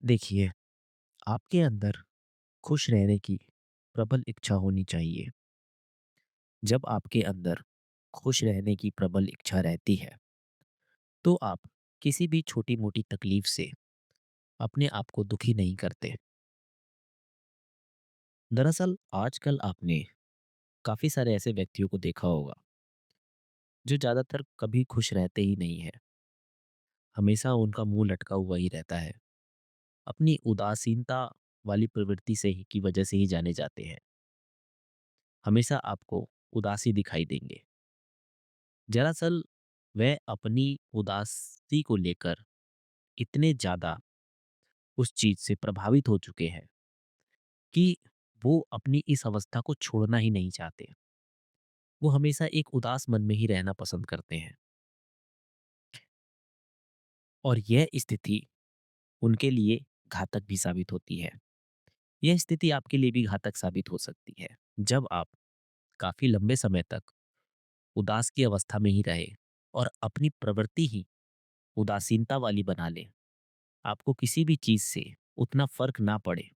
देखिए, आपके अंदर खुश रहने की प्रबल इच्छा होनी चाहिए। जब आपके अंदर खुश रहने की प्रबल इच्छा रहती है, तो आप किसी भी छोटी-मोटी तकलीफ से अपने आप को दुखी नहीं करते। दरअसल आजकल आपने काफ़ी सारे ऐसे व्यक्तियों को देखा होगा, जो ज़्यादातर कभी खुश रहते ही नहीं हैं। हमेशा उनका मुँह लटका हुआ ही रहता है। अपनी उदासीनता वाली प्रवृत्ति से ही की वजह से ही जाने जाते हैं। हमेशा आपको उदासी दिखाई देंगे। दरअसल वह अपनी उदासी को लेकर इतने ज़्यादा उस चीज़ से प्रभावित हो चुके हैं कि वो अपनी इस अवस्था को छोड़ना ही नहीं चाहते। वो हमेशा एक उदास मन में ही रहना पसंद करते हैं और यह स्थिति उनके लिए घातक भी साबित होती है। यह स्थिति आपके लिए भी घातक साबित हो सकती है। जब आप काफ़ी लंबे समय तक उदास की अवस्था में ही रहे और अपनी प्रवृत्ति ही उदासीनता वाली बना लें, आपको किसी भी चीज़ से उतना फ़र्क ना पड़े,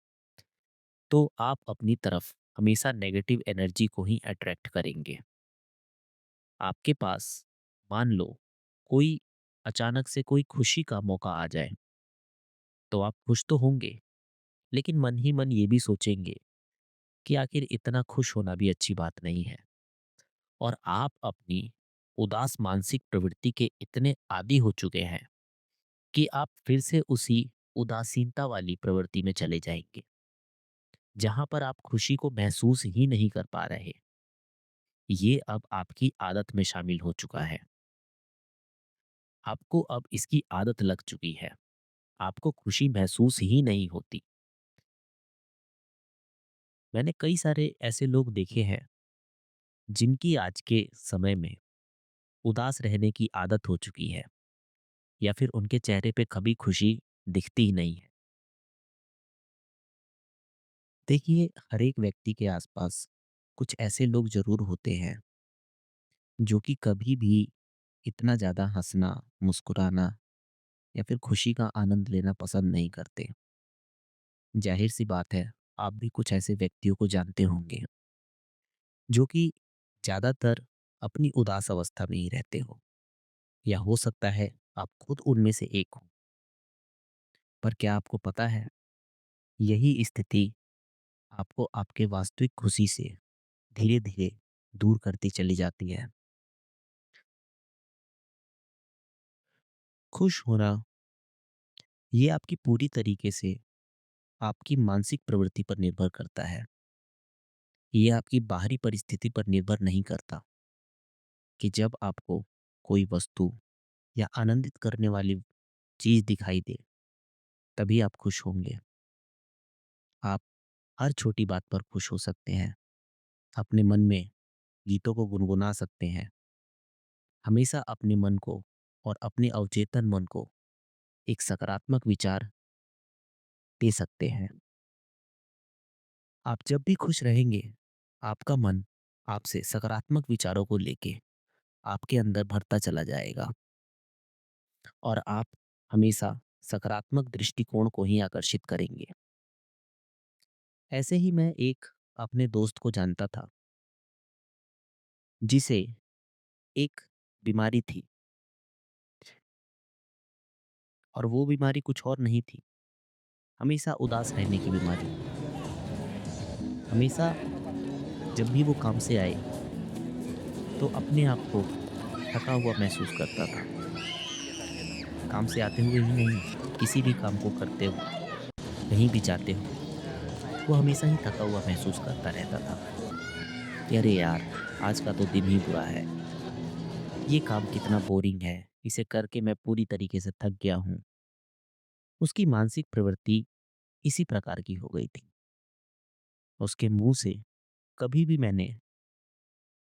तो आप अपनी तरफ हमेशा नेगेटिव एनर्जी को ही अट्रैक्ट करेंगे। आपके पास मान लो कोई अचानक से कोई खुशी का मौका आ जाए, तो आप खुश तो होंगे, लेकिन मन ही मन ये भी सोचेंगे कि आखिर इतना खुश होना भी अच्छी बात नहीं है। और आप अपनी उदास मानसिक प्रवृत्ति के इतने आदी हो चुके हैं कि आप फिर से उसी उदासीनता वाली प्रवृत्ति में चले जाएंगे, जहां पर आप खुशी को महसूस ही नहीं कर पा रहे। ये अब आपकी आदत में शामिल हो चुका है। आपको अब इसकी आदत लग चुकी है। आपको खुशी महसूस ही नहीं होती। मैंने कई सारे ऐसे लोग देखे हैं जिनकी आज के समय में उदास रहने की आदत हो चुकी है, या फिर उनके चेहरे पे कभी खुशी दिखती ही नहीं है। देखिए, हर एक व्यक्ति के आसपास कुछ ऐसे लोग जरूर होते हैं जो कि कभी भी इतना ज़्यादा हंसना, मुस्कुराना या फिर खुशी का आनंद लेना पसंद नहीं करते। जाहिर सी बात है, आप भी कुछ ऐसे व्यक्तियों को जानते होंगे जो कि ज़्यादातर अपनी उदास अवस्था में ही रहते हो, या हो सकता है आप खुद उनमें से एक हो। पर क्या आपको पता है, यही स्थिति आपको आपके वास्तविक खुशी से धीरे धीरे दूर करती चली जाती है। खुश होना ये आपकी पूरी तरीके से आपकी मानसिक प्रवृत्ति पर निर्भर करता है। ये आपकी बाहरी परिस्थिति पर निर्भर नहीं करता कि जब आपको कोई वस्तु या आनंदित करने वाली चीज दिखाई दे, तभी आप खुश होंगे। आप हर छोटी बात पर खुश हो सकते हैं। अपने मन में गीतों को गुनगुना सकते हैं। हमेशा अपने मन को और अपने अवचेतन मन को एक सकारात्मक विचार दे सकते हैं। आप जब भी खुश रहेंगे, आपका मन आपसे सकारात्मक विचारों को लेके आपके अंदर भरता चला जाएगा और आप हमेशा सकारात्मक दृष्टिकोण को ही आकर्षित करेंगे। ऐसे ही मैं एक अपने दोस्त को जानता था, जिसे एक बीमारी थी, और वो बीमारी कुछ और नहीं थी, हमेशा उदास रहने की बीमारी। हमेशा जब भी वो काम से आए, तो अपने आप को थका हुआ महसूस करता था। काम से आते हुए ही नहीं, किसी भी काम को करते हुए, कहीं भी जाते हुए, वो हमेशा ही थका हुआ महसूस करता रहता था कि अरे यार, आज का तो दिन ही बुरा है। ये काम कितना बोरिंग है, इसे करके मैं पूरी तरीके से थक गया हूँ। उसकी मानसिक प्रवृत्ति इसी प्रकार की हो गई थी। उसके मुंह से कभी भी मैंने,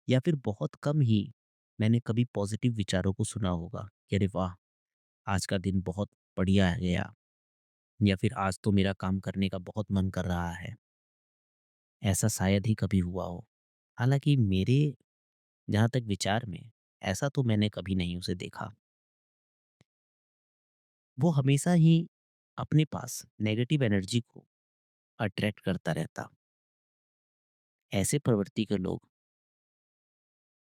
या फिर बहुत कम ही मैंने कभी पॉजिटिव विचारों को सुना होगा कि अरे वाह, आज का दिन बहुत बढ़िया गया, या फिर आज तो मेरा काम करने का बहुत मन कर रहा है। ऐसा शायद ही कभी हुआ हो। हालांकि मेरे जहाँ तक विचार में, ऐसा तो मैंने कभी नहीं उसे देखा। वो हमेशा ही अपने पास नेगेटिव एनर्जी को अट्रैक्ट करता रहता। ऐसे प्रवृत्ति के लोग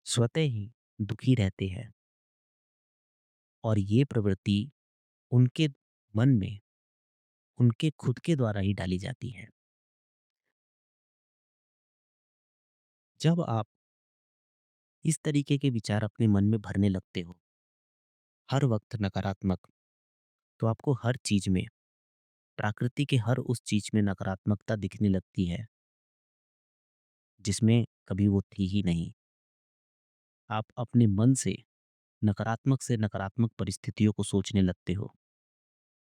स्वतः ही दुखी रहते हैं और ये प्रवृत्ति उनके मन में उनके खुद के द्वारा ही डाली जाती है। जब आप इस तरीके के विचार अपने मन में भरने लगते हो, हर वक्त नकारात्मक, तो आपको हर चीज में, प्रकृति के हर उस चीज में नकारात्मकता दिखने लगती है जिसमें कभी वो थी ही नहीं। आप अपने मन से नकारात्मक परिस्थितियों को सोचने लगते हो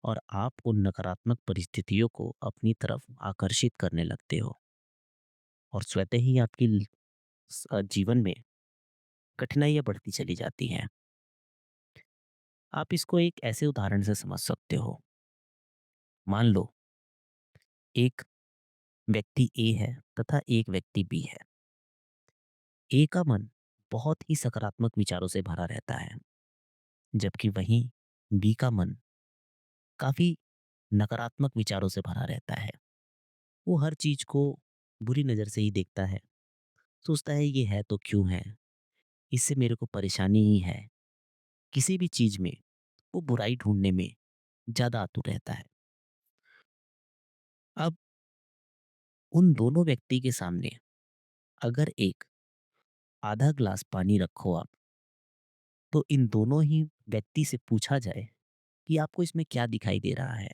और आप उन नकारात्मक परिस्थितियों को अपनी तरफ आकर्षित करने लगते हो और स्वतः ही आपकी जीवन में कठिनाइयां बढ़ती चली जाती हैं। आप इसको एक ऐसे उदाहरण से समझ सकते हो। मान लो एक व्यक्ति ए है तथा एक व्यक्ति बी है। ए का मन बहुत ही सकारात्मक विचारों से भरा रहता है, जबकि वहीं बी का मन काफी नकारात्मक विचारों से भरा रहता है। वो हर चीज को बुरी नजर से ही देखता है, सोचता है ये है तो क्यों है, इससे मेरे को परेशानी ही है। किसी भी चीज में वो बुराई ढूंढने में ज्यादा आतुर रहता है। अब उन दोनों व्यक्ति के सामने अगर एक आधा ग्लास पानी रखो आप, तो इन दोनों ही व्यक्ति से पूछा जाए कि आपको इसमें क्या दिखाई दे रहा है,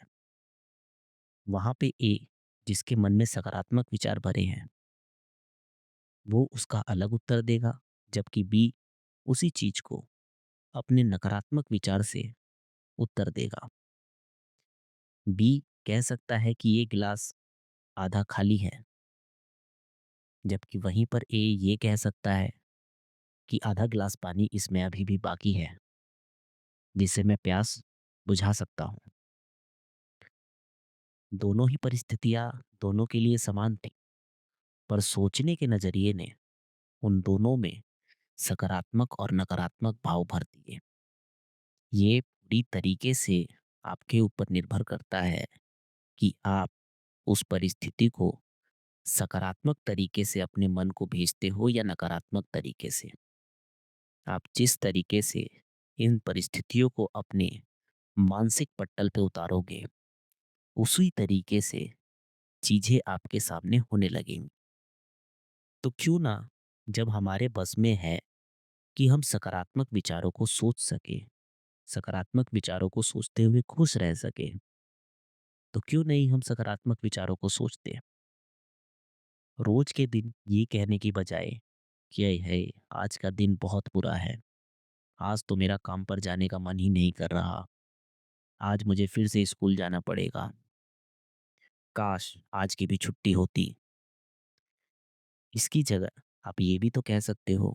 वहां पे ए, जिसके मन में सकारात्मक विचार भरे हैं, वो उसका अलग उत्तर देगा, जबकि बी उसी चीज को अपने नकारात्मक विचार से उत्तर देगा। बी कह सकता है कि ये गिलास आधा खाली है, जबकि वहीं पर ए ये कह सकता है कि आधा गिलास पानी इसमें अभी भी बाकी है, जिससे मैं प्यास बुझा सकता हूँ। दोनों ही परिस्थितियां दोनों के लिए समान थी, पर सोचने के नजरिए ने उन दोनों में सकारात्मक और नकारात्मक भाव भर दिए। ये पूरी तरीके से आपके ऊपर निर्भर करता है कि आप उस परिस्थिति को सकारात्मक तरीके से अपने मन को भेजते हो या नकारात्मक तरीके से। आप जिस तरीके से इन परिस्थितियों को अपने मानसिक पटल पे उतारोगे, उसी तरीके से चीजें आपके सामने होने लगेंगी। तो क्यों ना, जब हमारे बस में है कि हम सकारात्मक विचारों को सोच सके, सकारात्मक विचारों को सोचते हुए खुश रह सके, तो क्यों नहीं हम सकारात्मक विचारों को सोचते हैं। रोज के दिन ये कहने की बजाय कि "अय है, आज का दिन बहुत बुरा है, आज तो मेरा काम पर जाने का मन ही नहीं कर रहा, आज मुझे फिर से स्कूल जाना पड़ेगा, काश आज की भी छुट्टी होती"। इसकी जगह आप ये भी तो कह सकते हो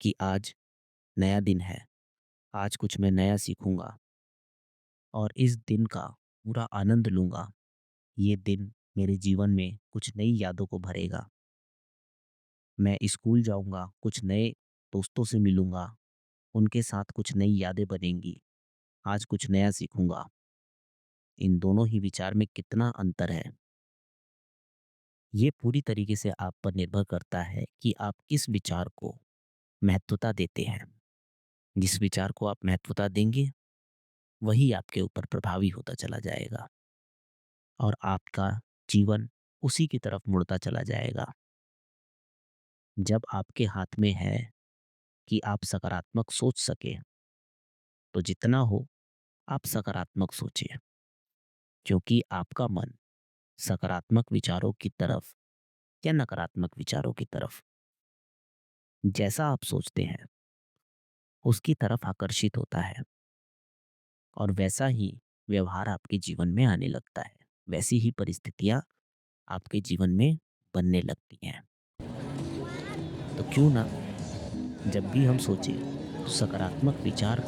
कि आज नया दिन है, आज कुछ मैं नया सीखूंगा और इस दिन का पूरा आनंद लूंगा। ये दिन मेरे जीवन में कुछ नई यादों को भरेगा। मैं स्कूल जाऊंगा, कुछ नए दोस्तों से मिलूंगा, उनके साथ कुछ नई यादें बनेंगी, आज कुछ नया सीखूंगा। इन दोनों ही विचार में कितना अंतर है, ये पूरी तरीके से आप पर निर्भर करता है कि आप किस विचार को महत्वता देते हैं। जिस विचार को आप महत्वता देंगे, वही आपके ऊपर प्रभावी होता चला जाएगा और आपका जीवन उसी की तरफ मुड़ता चला जाएगा। जब आपके हाथ में है कि आप सकारात्मक सोच सके, तो जितना हो आप सकारात्मक सोचिए, क्योंकि आपका मन सकारात्मक विचारों की तरफ या नकारात्मक विचारों की तरफ जैसा आप सोचते हैं उसकी तरफ आकर्षित होता है और वैसा ही व्यवहार आपके जीवन में आने लगता है, वैसी ही परिस्थितियां आपके जीवन में बनने लगती हैं। तो क्यों ना, जब भी हम सोचें तो सकारात्मक विचार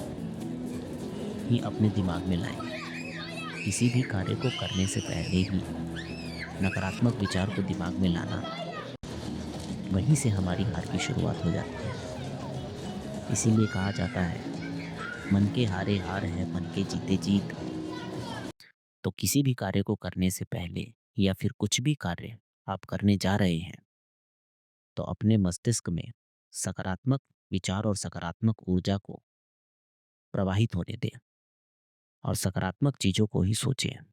ही अपने दिमाग में लाएं। किसी भी कार्य को करने से पहले ही नकारात्मक विचार को दिमाग में लाना, वहीं से हमारी हार की शुरुआत हो जाती है। इसीलिए कहा जाता है, मन के हारे हार है, मन के जीते जीत। तो किसी भी कार्य को करने से पहले या फिर कुछ भी कार्य आप करने जा रहे हैं, तो अपने मस्तिष्क में सकारात्मक विचार और सकारात्मक ऊर्जा को प्रवाहित होने दें और सकारात्मक चीज़ों को ही सोचें।